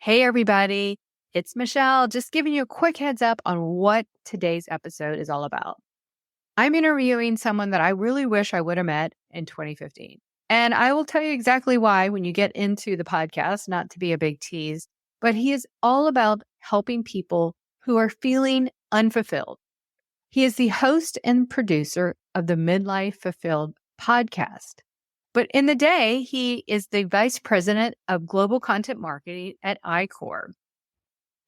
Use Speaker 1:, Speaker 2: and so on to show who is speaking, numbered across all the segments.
Speaker 1: Hey, everybody. It's Michelle, just giving you a quick heads up on what today's episode is all about. I'm interviewing someone that I really wish I would have met in 2015. And I will tell you exactly why when you get into the podcast, not to be a big tease, but he is all about helping people who are feeling unfulfilled. He is the host and producer of the Midlife Fulfilled Podcast. But in the day, he is the vice president of global content marketing at iQor.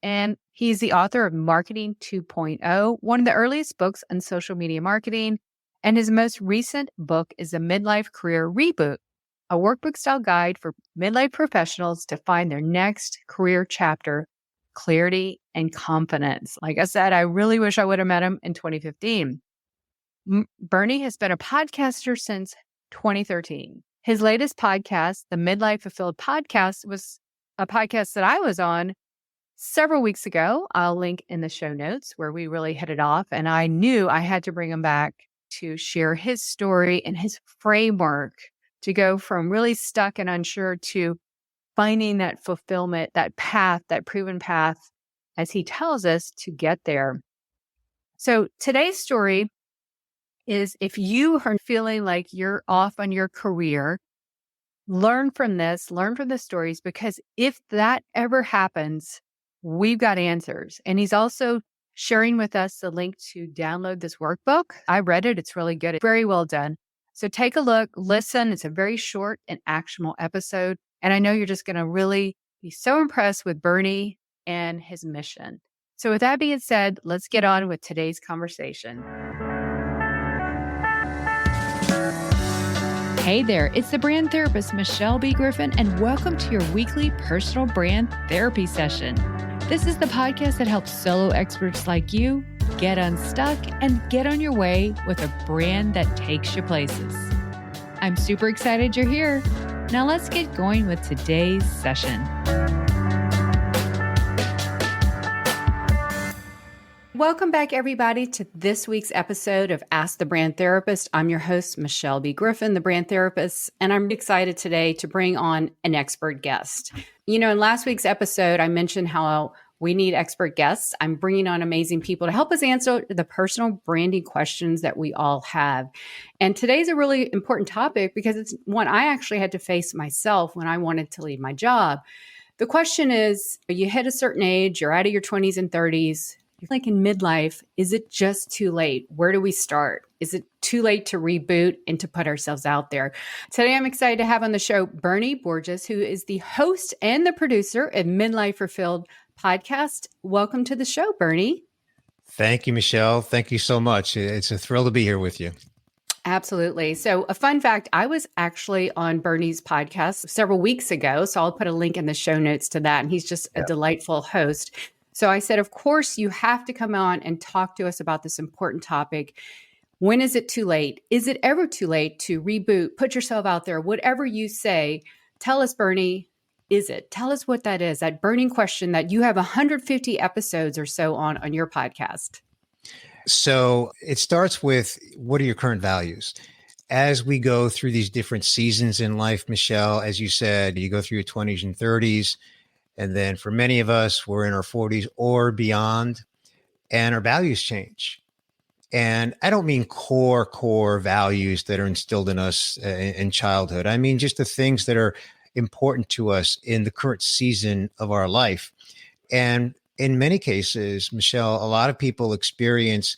Speaker 1: And he's the author of Marketing 2.0, one of the earliest books on social media marketing. And his most recent book is The Midlife Career Reboot, a workbook style guide for midlife professionals to find their next career chapter, clarity and confidence. Like I said, I really wish I would have met him in 2015. Bernie has been a podcaster since 2013. His latest podcast, the Midlife Fulfilled Podcast, was a podcast that I was on several weeks ago. I'll link in the show notes where we really hit it off. And I knew I had to bring him back to share his story and his framework to go from really stuck and unsure to finding that fulfillment, that path, that proven path, as he tells us, to get there. So today's story is, if you are feeling like you're off on your career, learn from this, learn from the stories, because if that ever happens, we've got answers. And he's also sharing with us the link to download this workbook. I read it. It's really good. It's very well done. So take a look, listen. It's a very short and actionable episode. And I know you're just going to really be so impressed with Bernie and his mission. So with that being said, let's get on with today's conversation. Hey there, it's the brand therapist, Michelle B. Griffin, and welcome to your weekly personal brand therapy session. This is the podcast that helps solo experts like you get unstuck and get on your way with a brand that takes you places. I'm super excited you're here. Now let's get going with today's session. Welcome back, everybody, to this week's episode of Ask the Brand Therapist. I'm your host, Michelle B. Griffin, the brand therapist, and I'm excited today to bring on an expert guest. You know, in last week's episode, I mentioned how we need expert guests. I'm bringing on amazing people to help us answer the personal branding questions that we all have. And today's a really important topic because it's one I actually had to face myself when I wanted to leave my job. The question is, you hit a certain age, you're out of your 20s and 30s, like in midlife, is it just too late? Where do we start? Is it too late to reboot and to put ourselves out there? Today, I'm excited to have on the show Bernie Borges, who is the host and the producer of Midlife Fulfilled Podcast. Welcome to the show, Bernie.
Speaker 2: Thank you, Michelle. Thank you so much. It's a thrill to be here with you.
Speaker 1: Absolutely. So a fun fact, I was actually on Bernie's podcast several weeks ago, so I'll put a link in the show notes to that. And he's just a delightful host. So I said, of course, you have to come on and talk to us about this important topic. When is it too late? Is it ever too late to reboot, put yourself out there? Whatever you say, tell us, Bernie, is it? Tell us what that is, that burning question that you have 150 episodes or so on your podcast.
Speaker 2: So it starts with, what are your current values? As we go through these different seasons in life, Michelle, as you said, you go through your 20s and 30s. And then for many of us, we're in our 40s or beyond, and our values change. And I don't mean core values that are instilled in us in childhood. I mean just the things that are important to us in the current season of our life. And in many cases, Michelle, a lot of people experience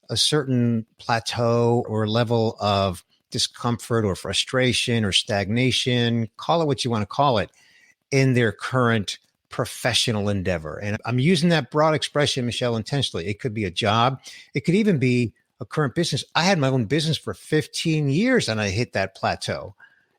Speaker 2: a certain plateau or level of discomfort or frustration or stagnation, call it what you want to call it, in their current professional endeavor. And I'm using that broad expression, Michelle, intentionally. It could be a job. It could even be a current business. I had my own business for 15 years and I hit that plateau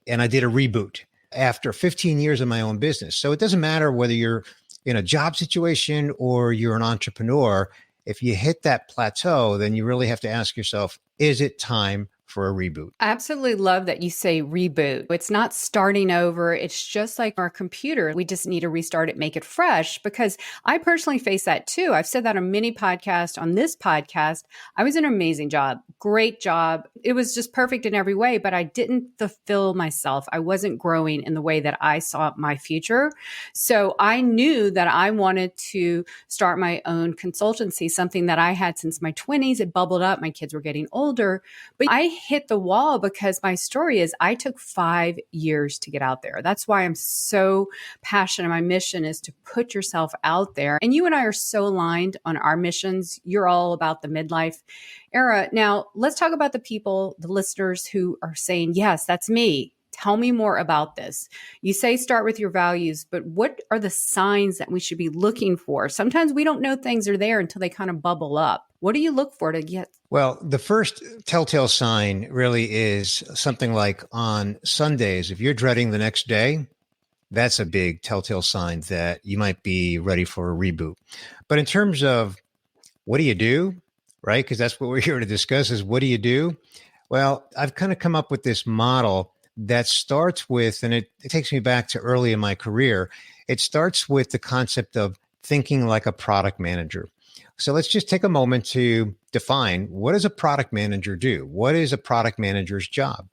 Speaker 2: and I did a reboot after 15 years of my own business. So it doesn't matter whether you're in a job situation or you're an entrepreneur. If you hit that plateau, then you really have to ask yourself, is it time for a reboot.
Speaker 1: I absolutely love that you say reboot. It's not starting over. It's just like our computer. We just need to restart it, make it fresh, because I personally face that too. I've said that on many podcasts. On this podcast, I was in an amazing job, great job. It was just perfect in every way, but I didn't fulfill myself. I wasn't growing in the way that I saw my future. So I knew that I wanted to start my own consultancy, something that I had since my 20s. It bubbled up. My kids were getting older, but I hit the wall because my story is I took 5 years to get out there. That's why I'm so passionate. My mission is to put yourself out there. And you and I are so aligned on our missions. You're all about the midlife era. Now, let's talk about the people, the listeners who are saying, yes, that's me. Tell me more about this. You say start with your values, but what are the signs that we should be looking for? Sometimes we don't know things are there until they kind of bubble up. What do you look for to get?
Speaker 2: Well, the first telltale sign really is something like on Sundays, if you're dreading the next day, that's a big telltale sign that you might be ready for a reboot. But in terms of what do you do, right? Because that's what we're here to discuss is what do you do? Well, I've kind of come up with this model that starts with, and it takes me back to early in my career, it starts with the concept of thinking like a product manager. So let's just take a moment to define, what does a product manager do? What is a product manager's job?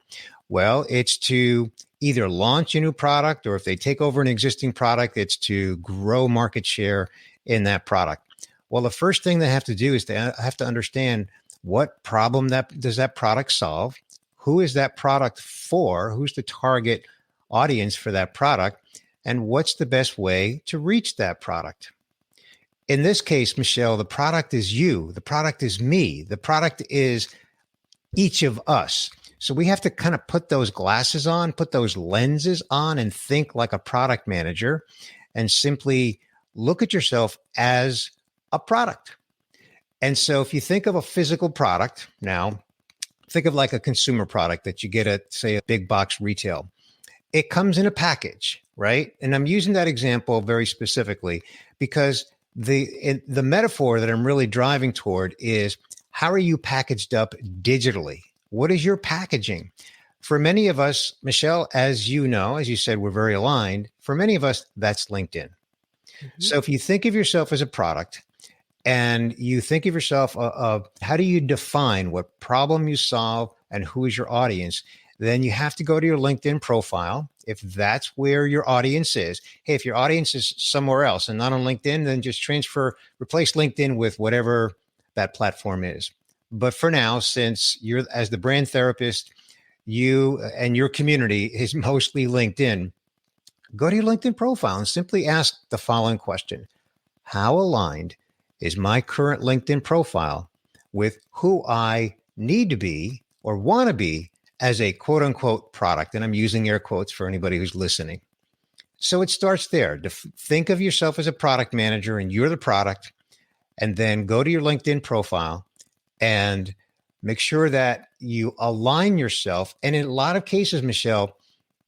Speaker 2: Well, it's to either launch a new product, or if they take over an existing product, it's to grow market share in that product. Well, the first thing they have to do is they have to understand what problem does that product solve? Who is that product for? Who's the target audience for that product? And what's the best way to reach that product? In this case, Michelle, the product is you. The product is me. The product is each of us. So we have to kind of put those glasses on, put those lenses on, and think like a product manager and simply look at yourself as a product. And so if you think of a physical product now, think of like a consumer product that you get at, say, a big box retail. It comes in a package, right? And I'm using that example very specifically because the metaphor that I'm really driving toward is, how are you packaged up digitally? What is your packaging? For many of us, Michelle, as you know, as you said, we're very aligned. For many of us, that's LinkedIn. Mm-hmm. So if you think of yourself as a product, and you think of yourself of how do you define what problem you solve and who is your audience, then you have to go to your LinkedIn profile. If that's where your audience is, hey, if your audience is somewhere else and not on LinkedIn, then just replace LinkedIn with whatever that platform is. But for now, since you're, as the brand therapist, you and your community is mostly LinkedIn, go to your LinkedIn profile and simply ask the following question: how aligned is my current LinkedIn profile with who I need to be or want to be as a quote unquote product? And I'm using air quotes for anybody who's listening. So it starts there. Think of yourself as a product manager and you're the product, and then go to your LinkedIn profile and make sure that you align yourself. And in a lot of cases, Michelle,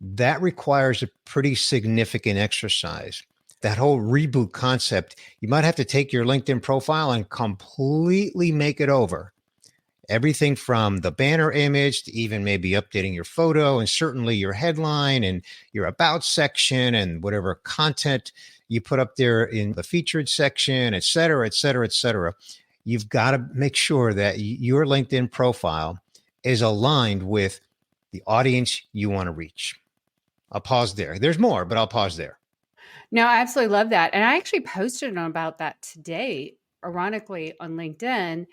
Speaker 2: that requires a pretty significant exercise. That whole reboot concept, you might have to take your LinkedIn profile and completely make it over. Everything from the banner image to even maybe updating your photo, and certainly your headline and your about section and whatever content you put up there in the featured section, et cetera, et cetera, et cetera. You've got to make sure that your LinkedIn profile is aligned with the audience you want to reach. I'll pause there. There's more, but I'll pause there.
Speaker 1: No, I absolutely love that. And I actually posted about that today, ironically, on LinkedIn.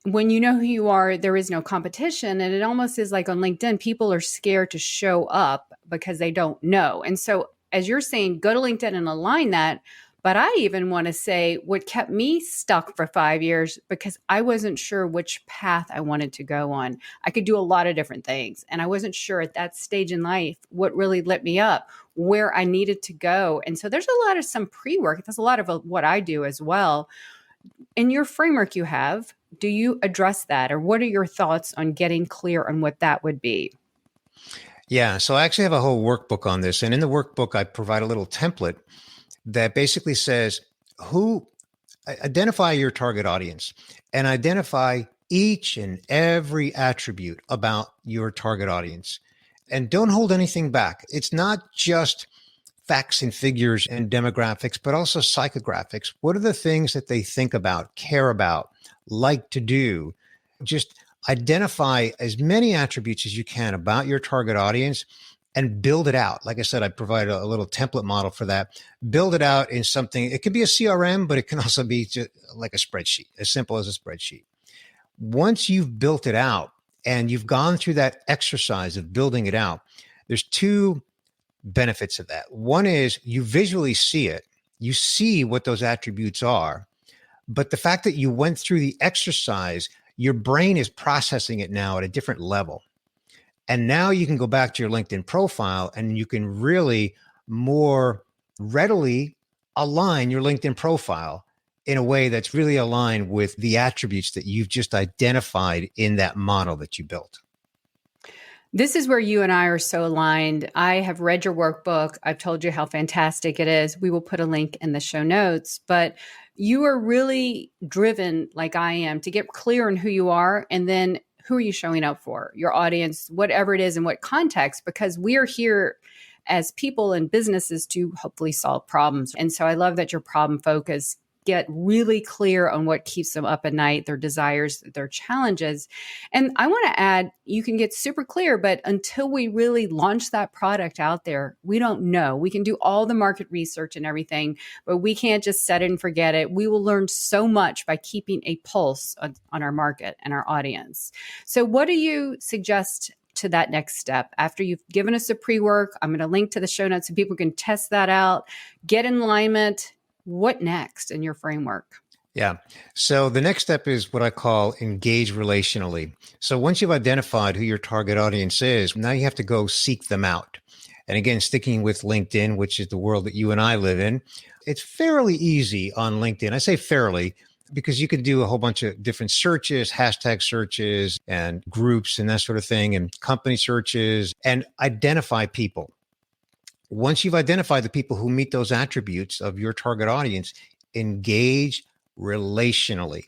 Speaker 1: When you know who you are, there is no competition. And it almost is like on LinkedIn, people are scared to show up because they don't know. And so as you're saying, go to LinkedIn and align that. But I even want to say what kept me stuck for 5 years, because I wasn't sure which path I wanted to go on. I could do a lot of different things. And I wasn't sure at that stage in life what really lit me up, where I needed to go. And so there's a lot of some pre-work. There's a lot of what I do as well. In your framework you have, do you address that? Or what are your thoughts on getting clear on what that would be?
Speaker 2: Yeah, so I actually have a whole workbook on this. And in the workbook, I provide a little template that basically says identify your target audience and identify each and every attribute about your target audience. And don't hold anything back. It's not just facts and figures and demographics, but also psychographics. What are the things that they think about, care about, like to do? Just identify as many attributes as you can about your target audience and build it out. Like I said, I provide a little template model for that. Build it out in something. It could be a CRM, but it can also be just like a spreadsheet, as simple as a spreadsheet. Once you've built it out and you've gone through that exercise of building it out, there's two benefits of that. One is you visually see it. You see what those attributes are. But the fact that you went through the exercise, your brain is processing it now at a different level. And now you can go back to your LinkedIn profile and you can really more readily align your LinkedIn profile in a way that's really aligned with the attributes that you've just identified in that model that you built.
Speaker 1: This is where you and I are so aligned. I have read your workbook. I've told you how fantastic it is. We will put a link in the show notes, but you are really driven, like I am, to get clear on who you are and then who are you showing up for? Your audience, whatever it is, in what context, because we are here as people and businesses to hopefully solve problems. And so I love that your problem focus get really clear on what keeps them up at night, their desires, their challenges. And I want to add, you can get super clear, but until we really launch that product out there, we don't know. We can do all the market research and everything, but we can't just set it and forget it. We will learn so much by keeping a pulse on our market and our audience. So what do you suggest to that next step? After you've given us a pre-work, I'm going to link to the show notes so people can test that out, get in alignment. What next in your framework?
Speaker 2: Yeah. So the next step is what I call engage relationally. So once you've identified who your target audience is, now you have to go seek them out. And again, sticking with LinkedIn, which is the world that you and I live in, it's fairly easy on LinkedIn. I say fairly because you can do a whole bunch of different searches, hashtag searches and groups and that sort of thing, and company searches, and identify people. Once you've identified the people who meet those attributes of your target audience, engage relationally.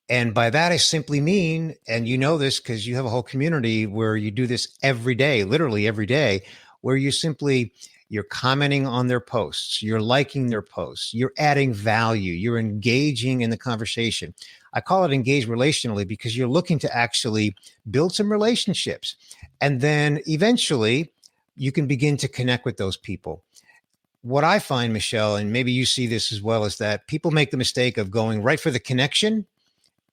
Speaker 2: And by that, I simply mean, and you know this because you have a whole community where you do this every day, literally every day, where you're commenting on their posts, you're liking their posts, you're adding value, you're engaging in the conversation. I call it engage relationally because you're looking to actually build some relationships. And then eventually, you can begin to connect with those people. What I find, Michelle, and maybe you see this as well, is that people make the mistake of going right for the connection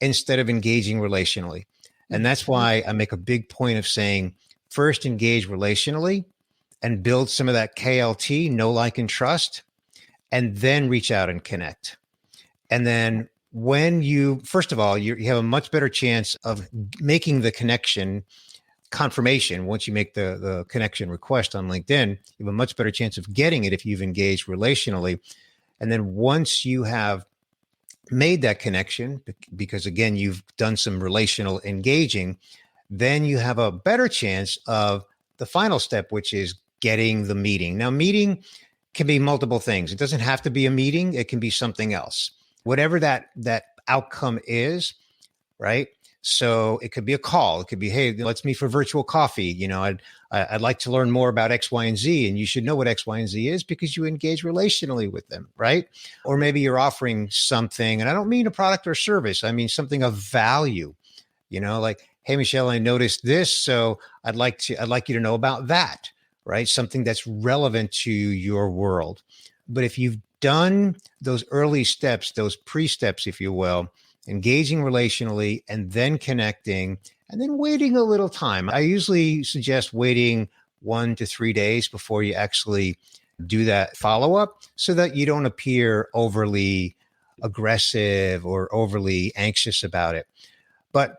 Speaker 2: instead of engaging relationally. And that's why I make a big point of saying, first engage relationally and build some of that KLT, know, like, and trust, and then reach out and connect. And then when first of all, you have a much better chance of making the connection confirmation. Once you make the connection request on LinkedIn, you have a much better chance of getting it if you've engaged relationally. And then once you have made that connection, because again, you've done some relational engaging, then you have a better chance of the final step, which is getting the meeting. Now, meeting can be multiple things. It doesn't have to be a meeting. It can be something else, whatever that outcome is, right? So it could be a call. It could be, hey, let's meet for virtual coffee. You know, I'd like to learn more about X, Y, and Z. And you should know what X, Y, and Z is because you engage relationally with them, right? Or maybe you're offering something, and I don't mean a product or service. I mean something of value, you know, like, hey, Michelle, I noticed this. So I'd like you to know about that, right? Something that's relevant to your world. But if you've done those early steps, those pre-steps, if you will, engaging relationally and then connecting and then waiting a little time. I usually suggest waiting 1 to 3 days before you actually do that follow-up so that you don't appear overly aggressive or overly anxious about it. But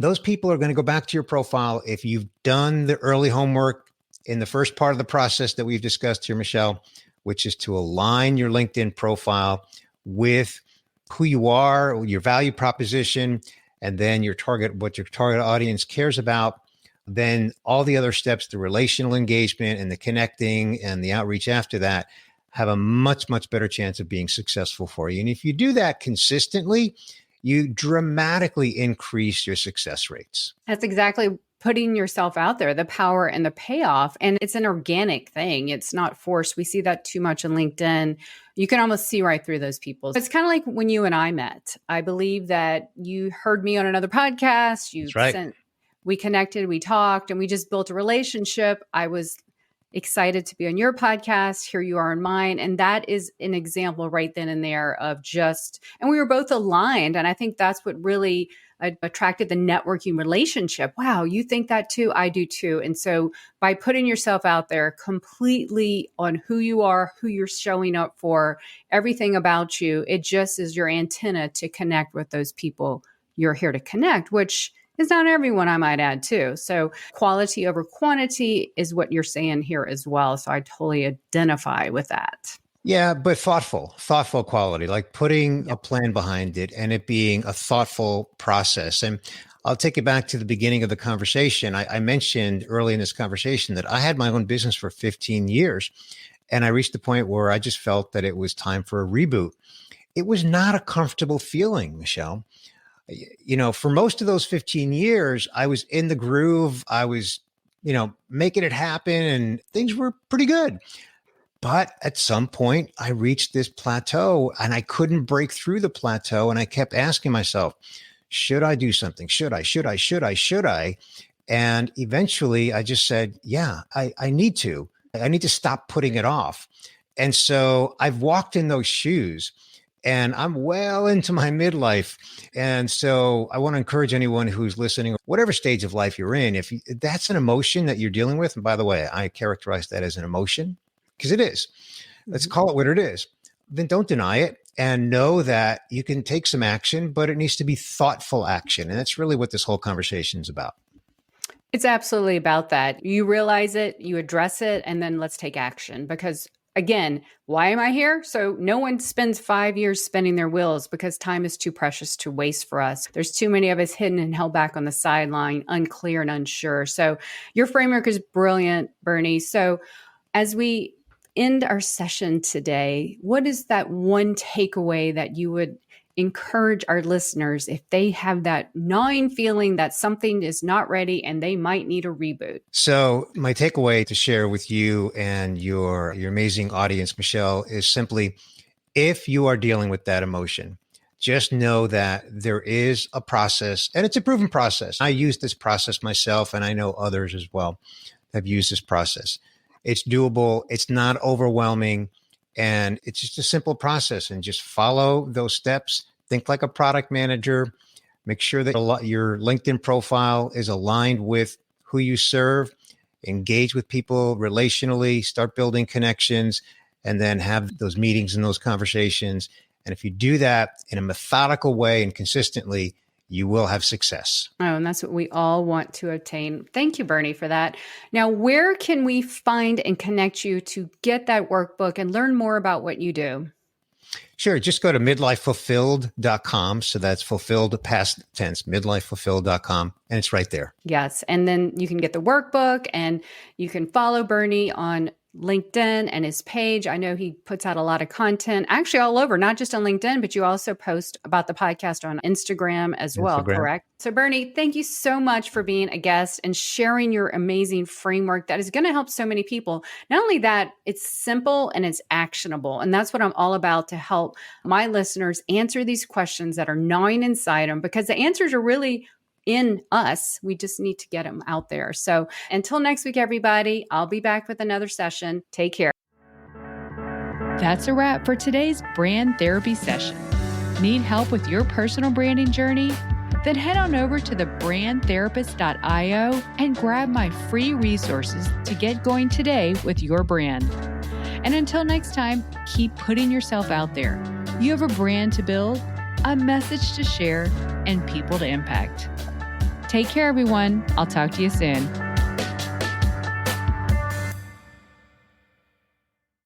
Speaker 2: those people are going to go back to your profile if you've done the early homework in the first part of the process that we've discussed here, Michelle, which is to align your LinkedIn profile with who you are, your value proposition, and then what your target audience cares about. Then all the other steps, the relational engagement and the connecting and the outreach after that, have a much, much better chance of being successful for you. And if you do that consistently, you dramatically increase your success rates.
Speaker 1: That's exactly putting yourself out there, the power and the payoff. And it's an organic thing. It's not forced. We see that too much on LinkedIn. You can almost see right through those people. It's kind of like when you and I met. I believe that you heard me on another podcast.
Speaker 2: That's right.
Speaker 1: We connected, we talked, and we just built a relationship. I was excited to be on your podcast. Here you are on mine. And that is an example right then and there of and we were both aligned. And I think that's what really attracted the networking relationship. Wow, you think that too? I do too. And so by putting yourself out there completely on who you are, who you're showing up for, everything about you, it just is your antenna to connect with those people you're here to connect, which is not everyone, I might add too. So quality over quantity is what you're saying here as well. So I totally identify with that.
Speaker 2: Yeah, but thoughtful quality, like putting a plan behind it and it being a thoughtful process. And I'll take it back to the beginning of the conversation. I mentioned early in this conversation that I had my own business for 15 years. And I reached a point where I just felt that it was time for a reboot. It was not a comfortable feeling, Michelle. For most of those 15 years, I was in the groove. I was, making it happen and things were pretty good. But at some point, I reached this plateau and I couldn't break through the plateau. And I kept asking myself, should I do something? Should I? And eventually I just said, yeah, I need to. I need to stop putting it off. And so I've walked in those shoes. And I'm well into my midlife. And so I want to encourage anyone who's listening, whatever stage of life you're in, if that's an emotion that you're dealing with, and by the way, I characterize that as an emotion because it is. Let's call it what it is. Then don't deny it and know that you can take some action, but it needs to be thoughtful action. And that's really what this whole conversation is about.
Speaker 1: It's absolutely about that. You realize it, you address it, and then let's take action because again, why am I here? So no one spends 5 years spinning their wheels because time is too precious to waste for us. There's too many of us hidden and held back on the sideline, unclear and unsure. So your framework is brilliant, Bernie. So as we end our session today, what is that one takeaway that you would encourage our listeners if they have that gnawing feeling that something is not ready and they might need a reboot?
Speaker 2: So my takeaway to share with you and your amazing audience, Michelle, is simply, if you are dealing with that emotion, just know that there is a process and it's a proven process. I use this process myself and I know others as well have used this process. It's doable. It's not overwhelming. And it's just a simple process and just follow those steps. Think like a product manager. Make sure that your LinkedIn profile is aligned with who you serve. Engage with people relationally, start building connections, and then have those meetings and those conversations. And if you do that in a methodical way and consistently, you will have success.
Speaker 1: Oh, and that's what we all want to attain. Thank you, Bernie, for that. Now, where can we find and connect you to get that workbook and learn more about what you do?
Speaker 2: Sure. Just go to midlifefulfilled.com. So that's fulfilled past tense, midlifefulfilled.com. And it's right there.
Speaker 1: Yes. And then you can get the workbook and you can follow Bernie on LinkedIn and his page. I know he puts out a lot of content, actually all over, not just on LinkedIn, but you also post about the podcast on Instagram as well, correct? So Bernie, thank you so much for being a guest and sharing your amazing framework that is going to help so many people. Not only that, it's simple and it's actionable. And that's what I'm all about, to help my listeners answer these questions that are gnawing inside them, because the answers are really in us. We just need to get them out there. So until next week, everybody, I'll be back with another session. Take care. That's a wrap for today's brand therapy session. Need help with your personal branding journey? Then head on over to thebrandtherapist.io and grab my free resources to get going today with your brand. And until next time, keep putting yourself out there. You have a brand to build, a message to share, and people to impact. Take care, everyone. I'll talk to you soon.